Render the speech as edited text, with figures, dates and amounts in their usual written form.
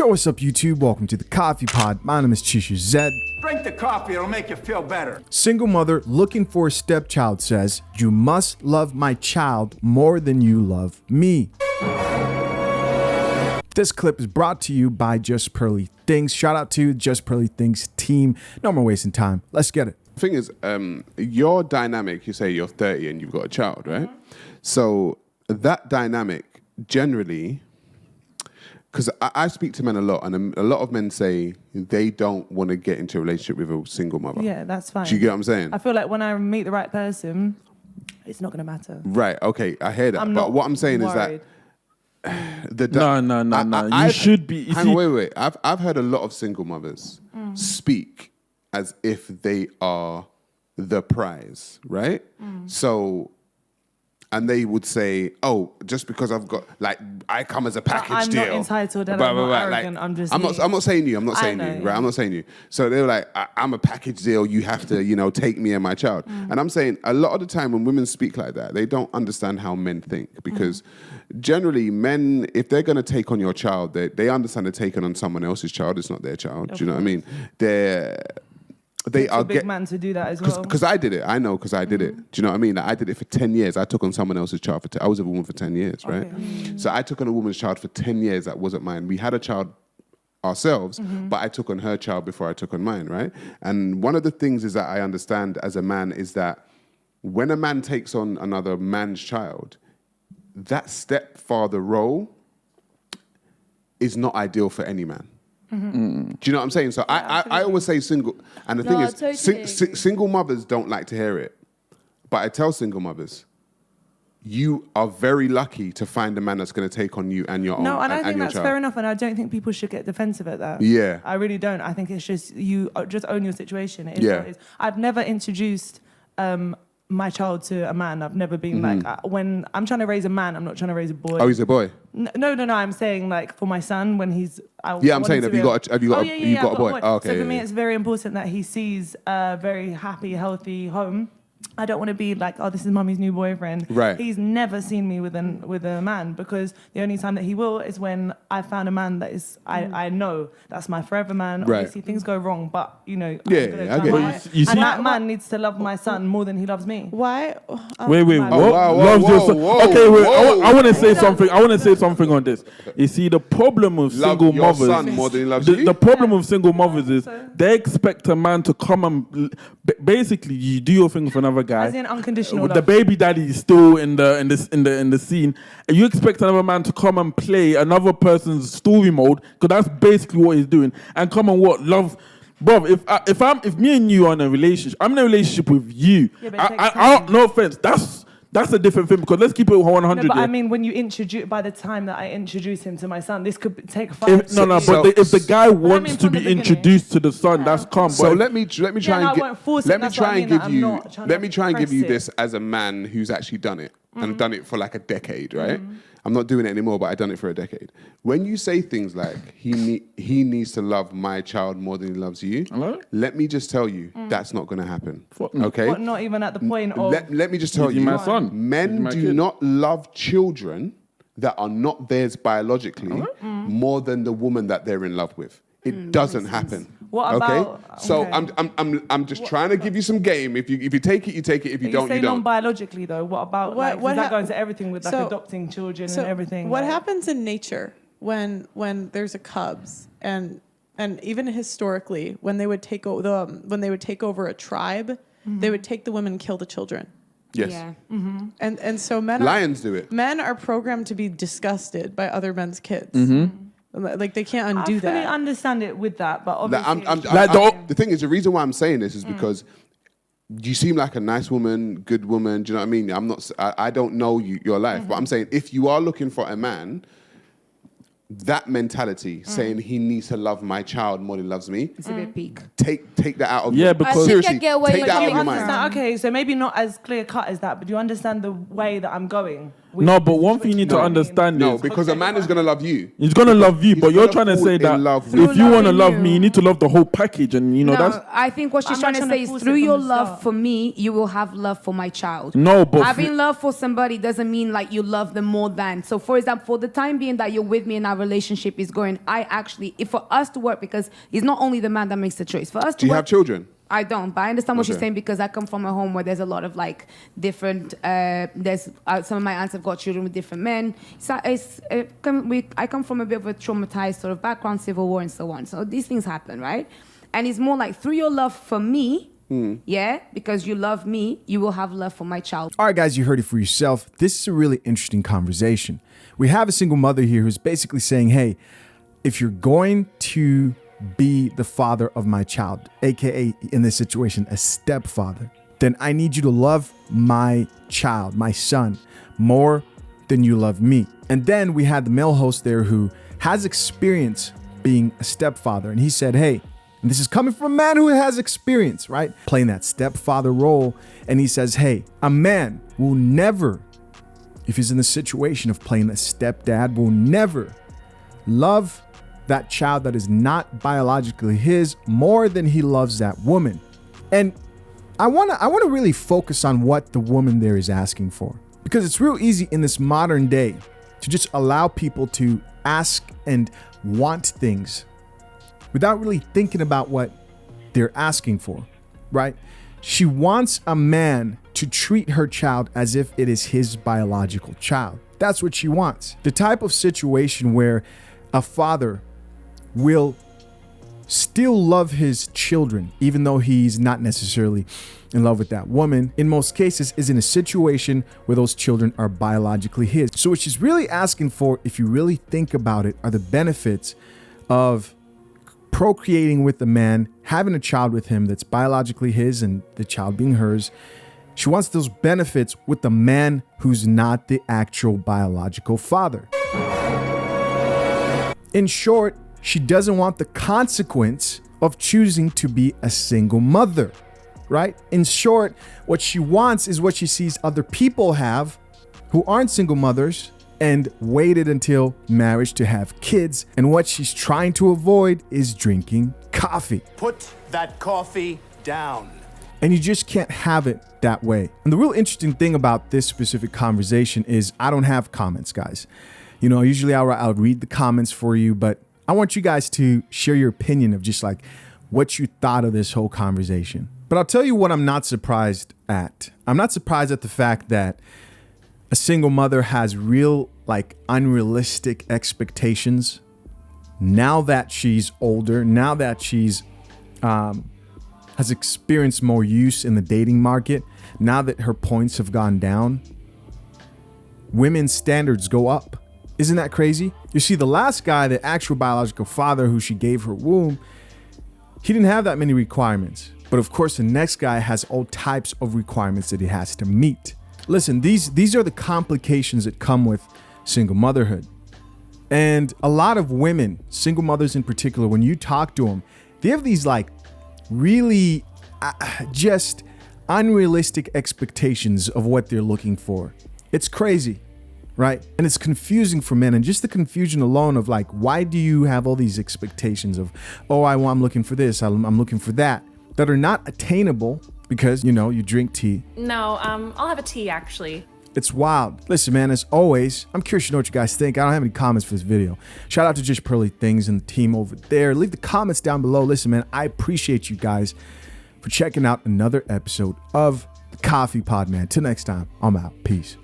Yo, what's up, YouTube? Welcome to the Coffee Pod. My name is Chisha Zed. Drink the coffee, it'll make you feel better. Single mother looking for a stepchild says, "You must love my child more than you love me." This clip is brought to you by Just Pearly Things. Shout out to Just Pearly Things team. No more wasting time. Let's get it. The thing is, your dynamic, you say you're 30 and you've got a child, right? So that dynamic generally, because I speak to men a lot, and a lot of men say they don't want to get into a relationship with a single mother. Yeah, that's fine. Do you get what I'm saying? I feel like when I meet the right person, it's not going to matter. Right, okay, I hear that. But what I'm saying is that No. You should be. Wait. I've heard a lot of single mothers speak as if they are the prize, right? So, and they would say, "Oh, just because I've got I come as a package deal." I'm not entitled and I'm not arrogant. I'm just. I'm not saying you. I'm not saying you. Right? I'm not saying you. So they were like, "I'm a package deal. You have to, take me and my child." And I'm saying a lot of the time when women speak like that, they don't understand how men think, because generally men, if they're going to take on your child, they understand they're taking on someone else's child. It's not their child. Do you know what I mean? They are a big man to do that as well. Because I did it. I know because I did it. Do you know what I mean? I did it for 10 years. I took on someone else's child. I was a woman for 10 years, right? So I took on a woman's child for 10 years that wasn't mine. We had a child ourselves, but I took on her child before I took on mine, right? And one of the things is that I understand as a man is that when a man takes on another man's child, that stepfather role is not ideal for any man. Do you know what I'm saying? So I always say single, and the thing is, totally single mothers don't like to hear it. But I tell single mothers, you are very lucky to find a man that's going to take on you and your own. No, and I think that's child. fair enough, and I don't think people should get defensive at that. Yeah. I really don't. I think it's just, you just own your situation. It is what it is. I've never introduced my child to a man. I've never been when I'm trying to raise a man, I'm not trying to raise a boy. Oh, he's a boy? No. I'm saying for my son when he's. I'm saying have you got a boy? Oh, okay. So for me, it's very important that he sees a very happy, healthy home. I don't want to be like, oh, this is mummy's new boyfriend. Right. He's never seen me with a man, because the only time that he will is when I found a man that is, I know that's my forever man. Right. Obviously, things go wrong, but I get it. And that man needs to love my son more than he loves me. Why? Wait, what? Whoa, okay, wait. whoa. I want to say something. I want to say something on this. You see, the problem with single your mothers. son more than he loves you? The problem with single mothers is they expect a man to come and basically you do your thing with another guy. As in unconditional The love. baby daddy is still in the scene. And you expect another man to come and play another person's story mode, because that's basically what he's doing, and come and love. Bro, if me and you are in a relationship, I'm in a relationship with you. Yeah, but it takes I time. no offense, that's a different thing, because let's keep it 100. No, but yeah? I mean, when you introduce, by the time that I introduce him to my son, this could take 5 If the guy wants mean to from be the beginning. introduced to the son, that's calm. So but let me try and give you this this as a man who's actually done it and done it for like a decade, right? I'm not doing it anymore, but I've done it for a decade. When you say things like he needs to love my child more than he loves you, let me just tell you that's not going to happen. Okay? But not even at the point of. Let me just tell you, my son. Men do not love children that are not theirs biologically more than the woman that they're in love with. It doesn't happen. What about? So okay. I'm just trying to give you some game. If you take it, you take it. If you don't, you don't. Non-biologically though, what about does that go into everything with adopting children and everything? What happens in nature when there's a cubs and even historically when they would take over a tribe, they would take the women and kill the children. Yes. Yeah. And so lions do it. Men are programmed to be disgusted by other men's kids. Like they can't undo that. I fully understand it with that, but obviously... The thing is, the reason why I'm saying this is because you seem like a nice woman, good woman, do you know what I mean? I don't know your life, but I'm saying if you are looking for a man, that mentality, saying he needs to love my child more than he loves me, it's a bit peak. Take that out of because seriously, get away take with that out you of your mind. Okay, so maybe not as clear cut as that, but do you understand the way that I'm going? No, but one thing you need to understand No, is because a man is gonna love you. he's gonna love you, He's but you're gonna trying to fall say in that love if with you want to loving love you. me, you need to love the whole package, and you know No, that's I think what she's I'm trying not to trying say to is force it through from your the love start. for me, you will have love for my child. no, but Having love for somebody doesn't mean like you love them more than. So, for example, for the time being that you're with me and our relationship is going, I actually, if for us to work, because it's not only the man that makes the choice. For us to Do you work, have children? I don't, but I understand what she's Okay. saying because I come from a home where there's a lot of like different. There's some of my aunts have got children with different men. So I come from a bit of a traumatized sort of background, civil war and so on. So these things happen, right? And it's more like through your love for me, yeah, because you love me, you will have love for my child. All right, guys, you heard it for yourself. This is a really interesting conversation. We have a single mother here who's basically saying, hey, if you're going to be the father of my child, aka in this situation, a stepfather, then I need you to love my child, my son, more than you love me. And then we had the male host there who has experience being a stepfather. And he said, hey, and this is coming from a man who has experience, right? Playing that stepfather role. And he says, hey, a man will never, if he's in the situation of playing a stepdad, will never love that child that is not biologically his more than he loves that woman. And I want to really focus on what the woman there is asking for, because it's real easy in this modern day to just allow people to ask and want things without really thinking about what they're asking for, right? She wants a man to treat her child as if it is his biological child. That's what she wants. The type of situation where a father will still love his children, even though he's not necessarily in love with that woman, in most cases is in a situation where those children are biologically his. So what she's really asking for, if you really think about it, are the benefits of procreating with a man, having a child with him that's biologically his and the child being hers. She wants those benefits with the man who's not the actual biological father. In short, she doesn't want the consequence of choosing to be a single mother, right? In short, what she wants is what she sees other people have who aren't single mothers and waited until marriage to have kids. And what she's trying to avoid is drinking coffee. Put that coffee down. And you just can't have it that way. And the real interesting thing about this specific conversation is I don't have comments, guys. You know, usually I'll read the comments for you, but I want you guys to share your opinion of just like what you thought of this whole conversation. But I'll tell you what I'm not surprised at. I'm not surprised at the fact that a single mother has real, like, unrealistic expectations now that she's older, now that she's has experienced more use in the dating market, now that her points have gone down. Women's standards go up. Isn't that crazy? You see, the last guy, the actual biological father who she gave her womb, he didn't have that many requirements. But of course, the next guy has all types of requirements that he has to meet. Listen, these are the complications that come with single motherhood. And a lot of women, single mothers in particular, when you talk to them, they have these like really just unrealistic expectations of what they're looking for. It's crazy. Right? And it's confusing for men. And just the confusion alone of like, why do you have all these expectations of, oh, I'm looking for this, I'm looking for that are not attainable because, you know, you drink tea. No, I'll have a tea actually. It's wild. Listen, man, as always, I'm curious to know what you guys think. I don't have any comments for this video. Shout out to Just Pearly Things and the team over there. Leave the comments down below. Listen, man, I appreciate you guys for checking out another episode of the Coffee Pod, man. Till next time, I'm out. Peace.